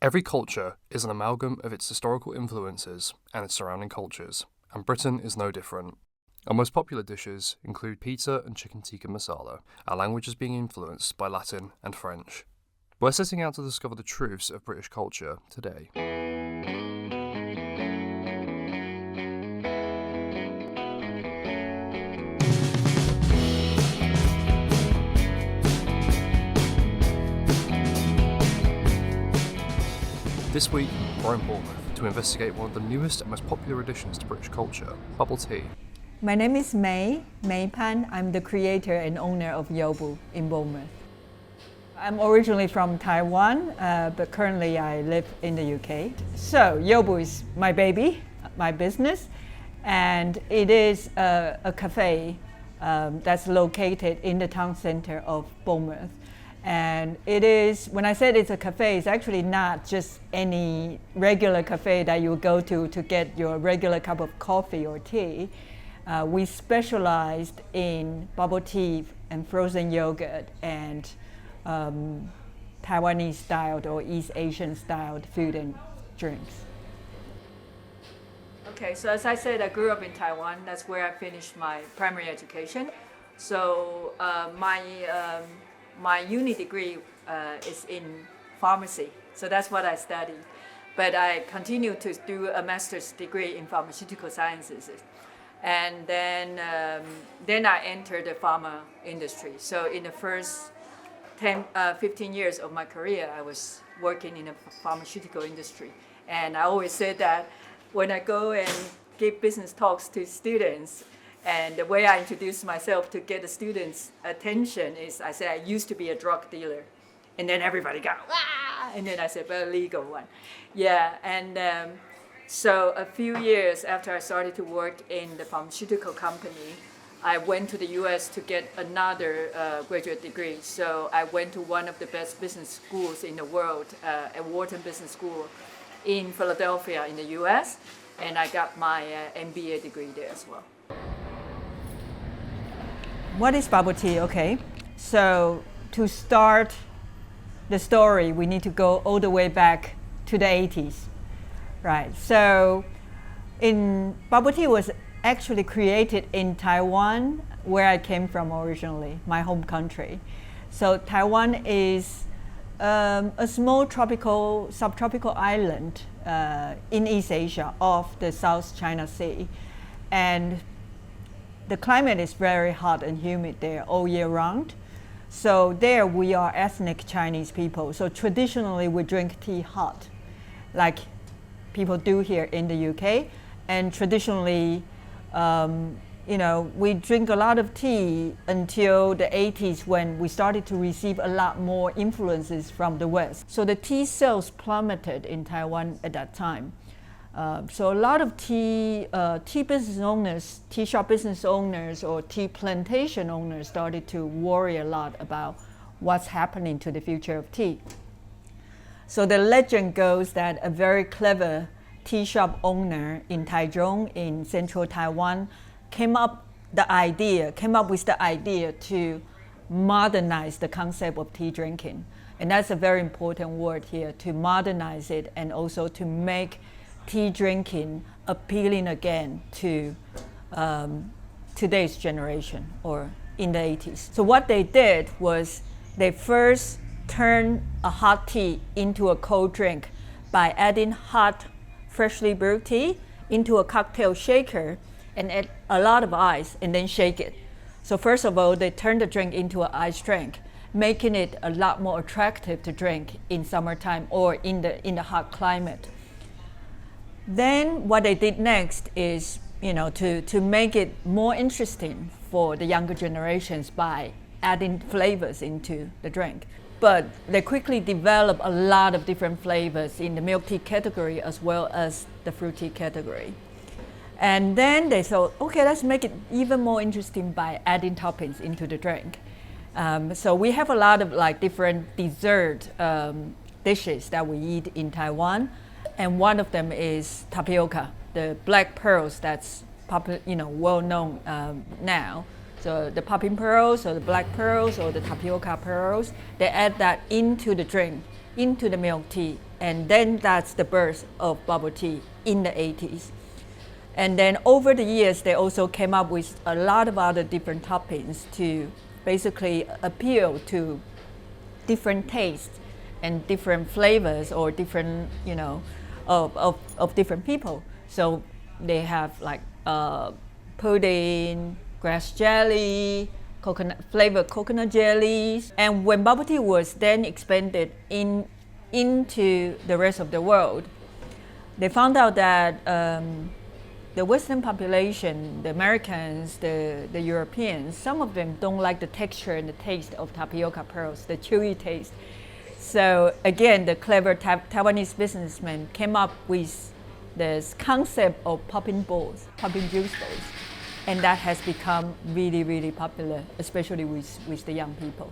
Every culture is an amalgam of its historical influences and its surrounding cultures, and Britain is no different. Our most popular dishes include pizza and chicken tikka masala, our languages being influenced by Latin and French. We're setting out to discover the truths of British culture today. This week, we're in Bournemouth to investigate one of the newest and most popular additions to British culture, bubble tea. My name is May Pan. I'm the creator and owner of Yobu in Bournemouth. I'm originally from Taiwan, but currently I live in the UK. So Yobu is my baby, my business, and it is a cafe that's located in the town center of Bournemouth. And it is, when I said it's a cafe, it's actually not just any regular cafe that you go to get your regular cup of coffee or tea. We specialized in bubble tea and frozen yogurt and Taiwanese styled or East Asian styled food and drinks. Okay, so as I said, I grew up in Taiwan. That's where I finished my primary education. So my uni degree is in pharmacy, so that's what I studied. But I continued to do a master's degree in pharmaceutical sciences. And then I entered the pharma industry. So in the first 15 years of my career, I was working in the pharmaceutical industry. And I always said that when I go and give business talks to students, and the way I introduce myself to get the students' attention is I say I used to be a drug dealer. And then everybody got, "Wah!" And then I said, but a legal one. Yeah, and so a few years after I started to work in the pharmaceutical company, I went to the US to get another graduate degree. So I went to one of the best business schools in the world, at Wharton Business School in Philadelphia in the US. And I got my MBA degree there as well. What is bubble tea? Okay, so to start the story, we need to go all the way back to the 80s, right? So bubble tea was actually created in Taiwan, where I came from originally, my home country. So Taiwan is a small subtropical island in East Asia off the South China Sea. And the climate is very hot and humid there all year round. So there we are ethnic Chinese people. So traditionally we drink tea hot, like people do here in the UK. And traditionally, we drink a lot of tea until the 80s when we started to receive a lot more influences from the West. So the tea sales plummeted in Taiwan at that time. So a lot of tea business owners, tea shop business owners, or tea plantation owners started to worry a lot about what's happening to the future of tea. So the legend goes that a very clever tea shop owner in Taichung in central Taiwan came up with the idea to modernize the concept of tea drinking. And that's a very important word here, to modernize it and also to make tea drinking appealing again to today's generation, or in the 80s. So what they did was they first turned a hot tea into a cold drink by adding hot, freshly brewed tea into a cocktail shaker and add a lot of ice and then shake it. So first of all, they turned the drink into an ice drink, making it a lot more attractive to drink in summertime or in the hot climate. Then what they did next is, to make it more interesting for the younger generations by adding flavors into the drink. But they quickly developed a lot of different flavors in the milk tea category as well as the fruit tea category. And then they thought, okay, let's make it even more interesting by adding toppings into the drink. So we have a lot of different dessert dishes that we eat in Taiwan. And one of them is tapioca, the black pearls that's well known now. So the popping pearls or the black pearls or the tapioca pearls, they add that into the drink, into the milk tea, And then that's the birth of bubble tea in the 80s. And then over the years, they also came up with a lot of other different toppings to basically appeal to different tastes and different flavors or different, of different people. So they have like pudding, grass jelly, flavored coconut jellies. And when bubble tea was then expanded into the rest of the world, they found out that the Western population, the Americans, the Europeans, some of them don't like the texture and the taste of tapioca pearls, the chewy taste. So again, the clever Taiwanese businessman came up with this concept of popping juice bowls. And that has become really, really popular, especially with the young people.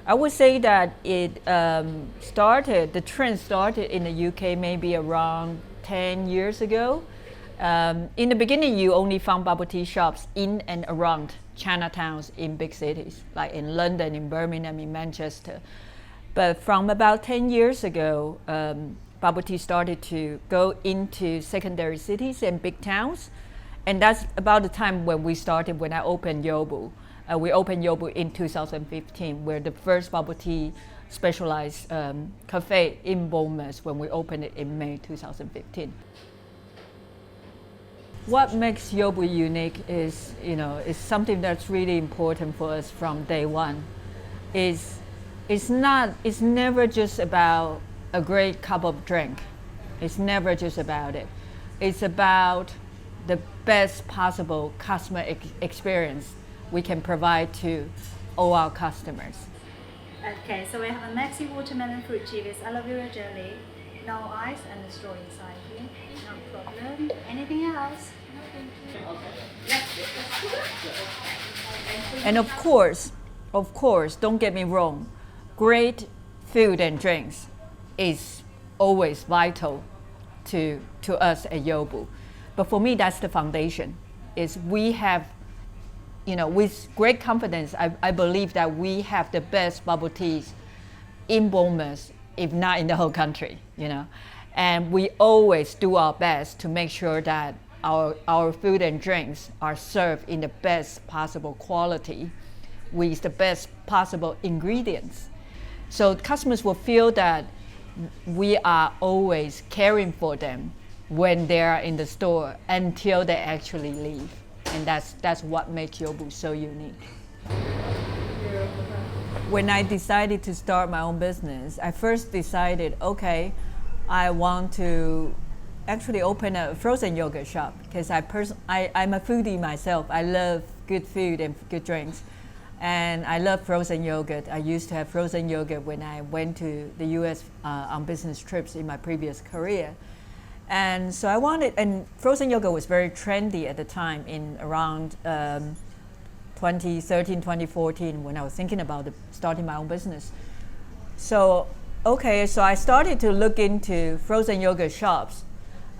I would say that the trend started in the UK maybe around 10 years ago. In the beginning, you only found bubble tea shops in and around Chinatowns in big cities, like in London, in Birmingham, in Manchester. But from about 10 years ago, bubble tea started to go into secondary cities and big towns. And that's about the time when I opened Yobu. We opened Yobu in 2015. We're the first bubble tea specialized cafe in Bournemouth when we opened it in May 2015. What makes Yobu unique is something that's really important for us from day one. It's never just about a great cup of drink. It's never just about it. It's about the best possible customer experience we can provide to all our customers. Okay, so we have a maxi watermelon fruit tea with aloe vera jelly, no ice and a straw inside here. No problem. Anything else? And of course, don't get me wrong, great food and drinks is always vital to us at Yobu. But for me, that's the foundation. Is we have, with great confidence, I believe that we have the best bubble teas in Bournemouth, if not in the whole country, And we always do our best to make sure that our food and drinks are served in the best possible quality with the best possible ingredients. So customers will feel that we are always caring for them when they are in the store until they actually leave. And that's what makes Yobu so unique. When I decided to start my own business, I first decided, okay, I want to actually open a frozen yogurt shop because I'm a foodie myself. I love good food and good drinks. And I love frozen yogurt. I used to have frozen yogurt when I went to the US on business trips in my previous career. And so and frozen yogurt was very trendy at the time in around 2013, 2014 when I was thinking about starting my own business. So I started to look into frozen yogurt shops.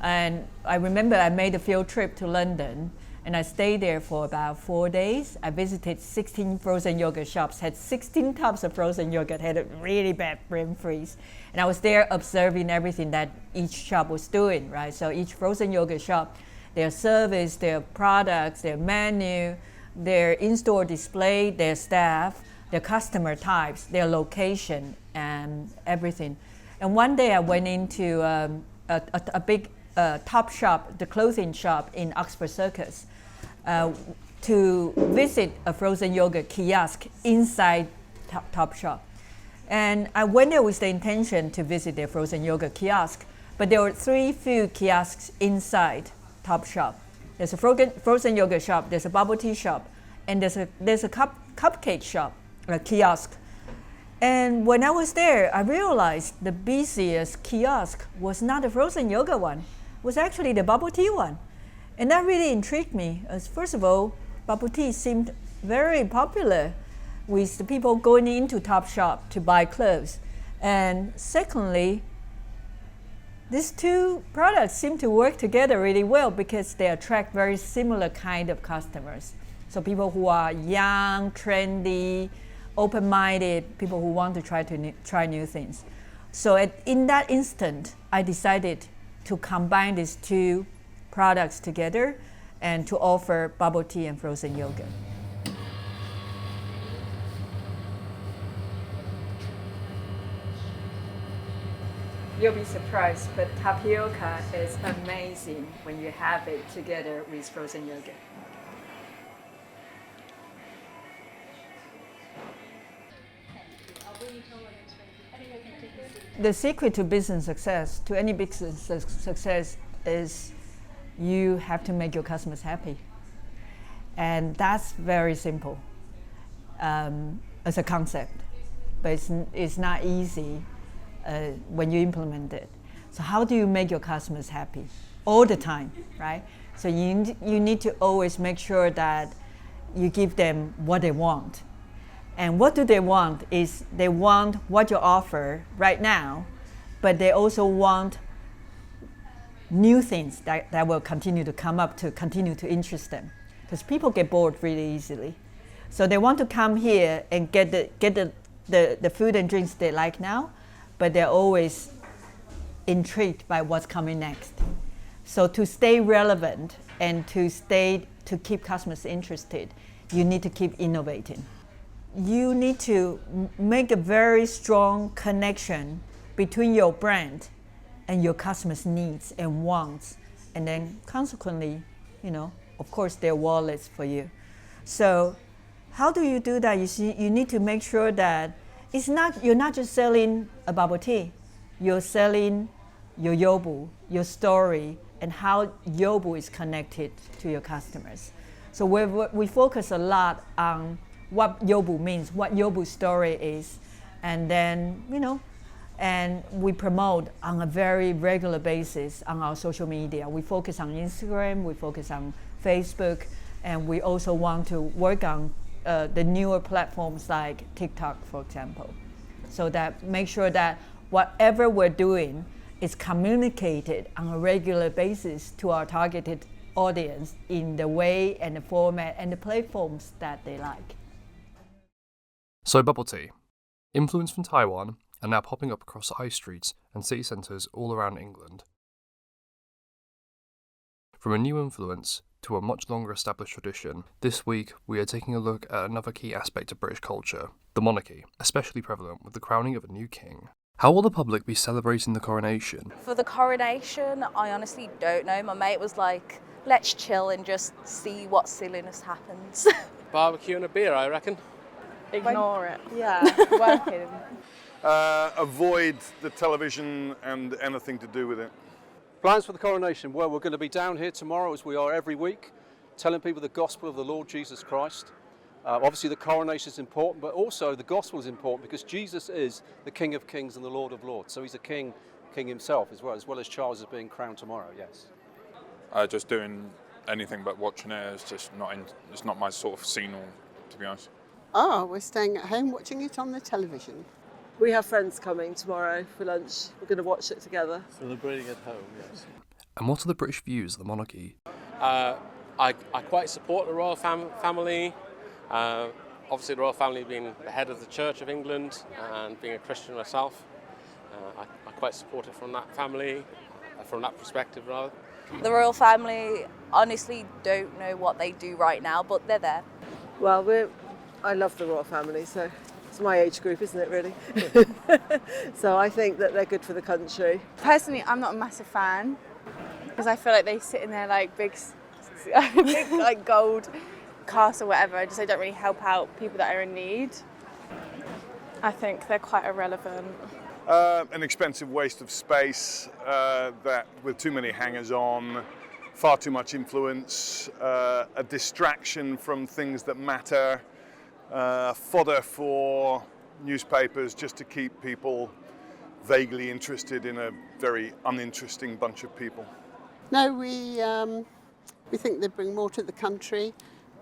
And I remember I made a field trip to London and I stayed there for about 4 days. I visited 16 frozen yogurt shops, had 16 tubs of frozen yogurt, had a really bad brain freeze. And I was there observing everything that each shop was doing, right? So each frozen yogurt shop, their service, their products, their menu, their in-store display, their staff, their customer types, their location, and everything. And one day I went into a big top shop, the clothing shop in Oxford Circus, to visit a frozen yogurt kiosk inside top shop. And I went there with the intention to visit their frozen yogurt kiosk, but there were 3 food kiosks inside top shop. There's a frozen yogurt shop, there's a bubble tea shop, and there's a cupcake shop, a kiosk. And when I was there, I realized the busiest kiosk was not the frozen yogurt one, it was actually the bubble tea one. And that really intrigued me, as first of all, bubble tea seemed very popular with the people going into Topshop to buy clothes. And secondly, these 2 products seem to work together really well because they attract very similar kind of customers. So people who are young, trendy, open-minded, people who want to try new things. So in that instant, I decided to combine these two products together and to offer bubble tea and frozen yogurt. You'll be surprised, but tapioca is amazing when you have it together with frozen yogurt. The secret to business success, to any business success, is you have to make your customers happy. And that's very simple as a concept, but it's not easy when you implement it. So how do you make your customers happy? All the time, right? So you need to always make sure that you give them what they want. And what do they want is they want what you offer right now, but they also want new things that will continue to come up to continue to interest them. Because people get bored really easily. So they want to come here and get the food and drinks they like now, but they're always intrigued by what's coming next. So to stay relevant and to keep customers interested, you need to keep innovating. You need to make a very strong connection between your brand and your customers' needs and wants, and then consequently, of course, their wallets for you. So how do you do that? You need to make sure that you're not just selling a bubble tea, you're selling your Yobu, your story, and how Yobu is connected to your customers. So we focus a lot on what Yobu means, what Yobu's story is, and then, and we promote on a very regular basis on our social media. We focus on Instagram, we focus on Facebook, and we also want to work on the newer platforms like TikTok, for example, so that make sure that whatever we're doing is communicated on a regular basis to our targeted audience in the way and the format and the platforms that they like. So bubble tea, influence from Taiwan, and now popping up across high streets and city centres all around England. From a new influence to a much longer established tradition, this week we are taking a look at another key aspect of British culture, the monarchy, especially prevalent with the crowning of a new king. How will the public be celebrating the coronation? For the coronation, I honestly don't know. My mate was like, let's chill and just see what silliness happens. Barbecue and a beer, I reckon. Ignore it. Yeah, working. Avoid the television and anything to do with it. Plans for the coronation? Well, we're going to be down here tomorrow, as we are every week, telling people the gospel of the Lord Jesus Christ. Obviously the coronation is important, but also the gospel is important because Jesus is the King of Kings and the Lord of Lords. So he's a king himself as well as Charles is being crowned tomorrow, yes. Just doing anything but watching it is just it's not my sort of scene, to be honest. Oh, we're staying at home watching it on the television. We have friends coming tomorrow for lunch. We're going to watch it together. Celebrating at home, yes. And what are the British views of the monarchy? I quite support the royal family. Obviously the royal family being the head of the Church of England and being a Christian myself. I quite support it from that family, from that perspective rather. The royal family honestly don't know what they do right now, but they're there. Well, I love the royal family, so it's my age group, isn't it, really? So I think that they're good for the country. Personally, I'm not a massive fan because I feel like they sit in their like big like gold castle or whatever. I don't really help out people that are in need. I think they're quite irrelevant. An expensive waste of space that with too many hangers-on, far too much influence, a distraction from things that matter, fodder for newspapers just to keep people vaguely interested in a very uninteresting bunch of people. No, we think they bring more to the country,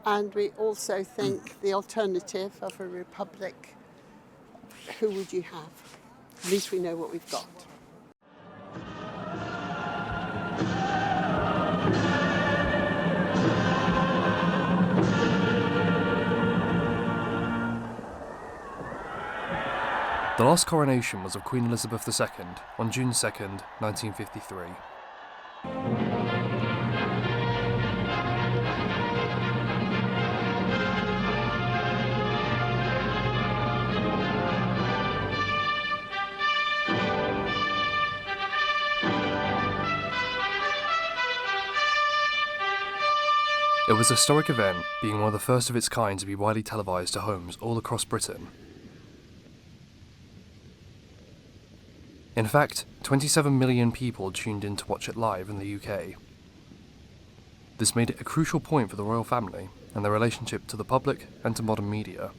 and we also think the alternative of a republic, who would you have? At least we know what we've got. The last coronation was of Queen Elizabeth II on June 2nd, 1953. It was a historic event, being one of the first of its kind to be widely televised to homes all across Britain. In fact, 27 million people tuned in to watch it live in the UK. This made it a crucial point for the royal family and their relationship to the public and to modern media.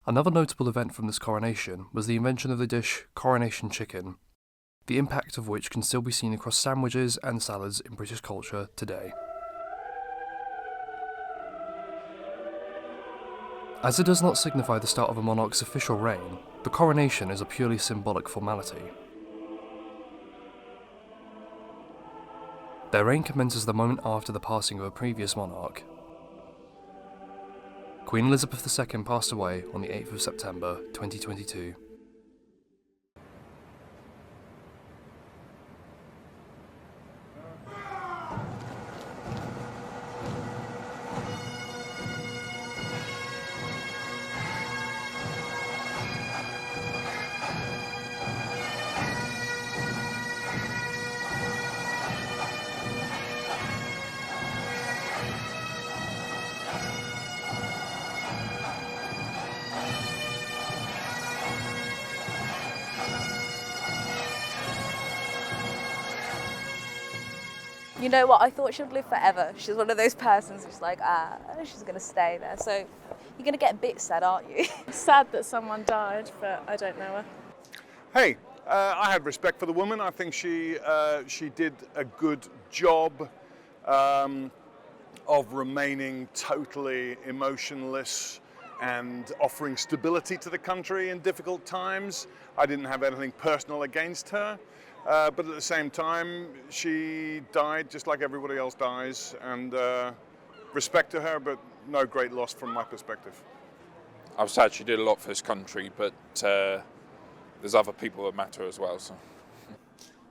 Another notable event from this coronation was the invention of the dish Coronation Chicken, the impact of which can still be seen across sandwiches and salads in British culture today. As it does not signify the start of a monarch's official reign, the coronation is a purely symbolic formality. Their reign commences the moment after the passing of a previous monarch. Queen Elizabeth II passed away on the 8th of September 2022. You know what? I thought she'd live forever. She's one of those persons who's like, she's going to stay there. So you're going to get a bit sad, aren't you? Sad that someone died, but I don't know her. Hey, I had respect for the woman. I think she did a good job of remaining totally emotionless and offering stability to the country in difficult times. I didn't have anything personal against her. But at the same time, she died just like everybody else dies, and respect to her, but no great loss from my perspective. I was sad she did a lot for this country, but there's other people that matter as well. So.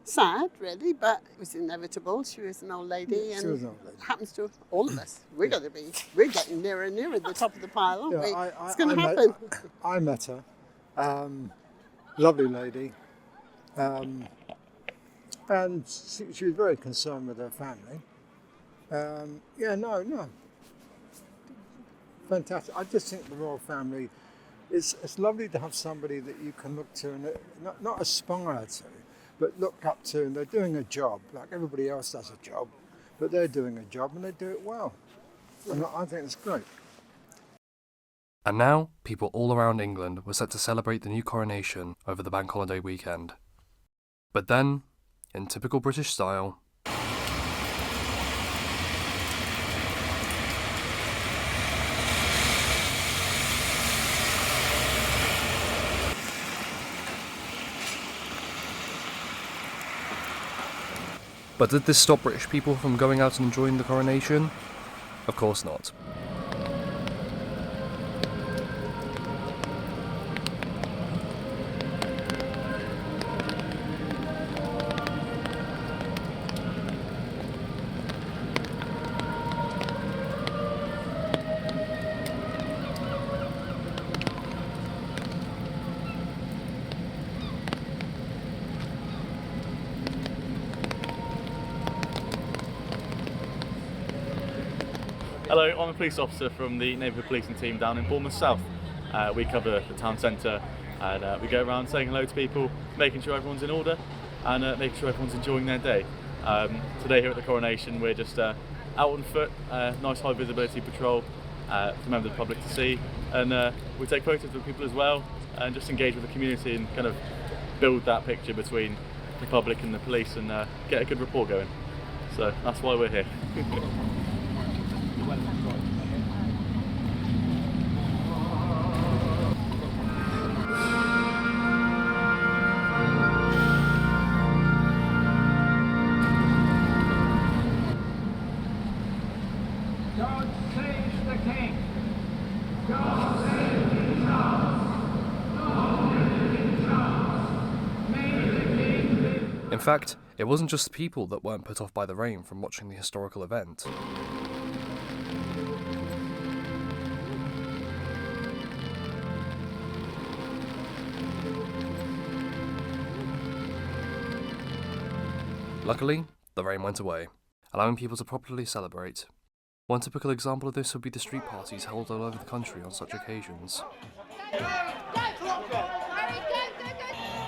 Sad, really, but it was inevitable. She was an old lady, and it happens to all of us. We're getting nearer and nearer the top of the pile, aren't we? It's going to happen. I met her, lovely lady. And she was very concerned with her family. Fantastic. I just think the royal family, it's lovely to have somebody that you can look to and not aspire to, but look up to, and they're doing a job, like everybody else does a job, but they're doing a job and they do it well. And I think it's great. And now, people all around England were set to celebrate the new coronation over the bank holiday weekend. But then, in typical British style, but did this stop British people from going out and enjoying the coronation? Of course not. Hello, I'm a police officer from the neighbourhood policing team down in Bournemouth South. We cover the town centre, and we go around saying hello to people, making sure everyone's in order and making sure everyone's enjoying their day. Today here at the coronation we're just out on foot, nice high visibility patrol for members of the public to see, and we take photos with people as well and just engage with the community and kind of build that picture between the public and the police and get a good rapport going. So that's why we're here. God save the King! God save His house! In fact, it wasn't just people that weren't put off by the rain from watching the historical event. Luckily, the rain went away, allowing people to properly celebrate. One typical example of this would be the street parties held all over the country on such occasions.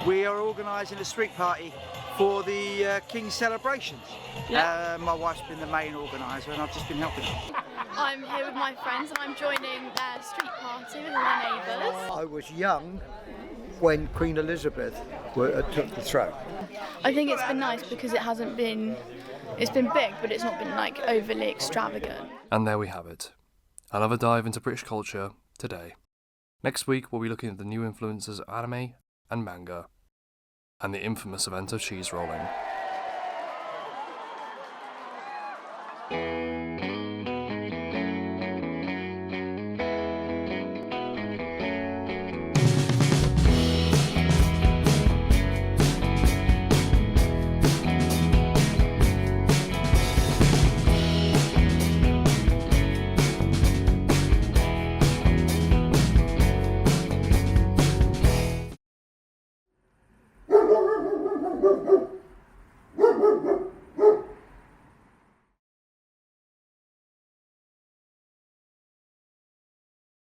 We are organising a street party for the King's celebrations. My wife's been the main organiser and I've just been helping. I'm here with my friends and I'm joining their street party with my neighbours. I was young when Queen Elizabeth took the throne. I think it's been nice because it's been big, but it's not been like overly extravagant. And there we have it. Another dive into British culture today. Next week we'll be looking at the new influences of anime and manga, and the infamous event of cheese rolling.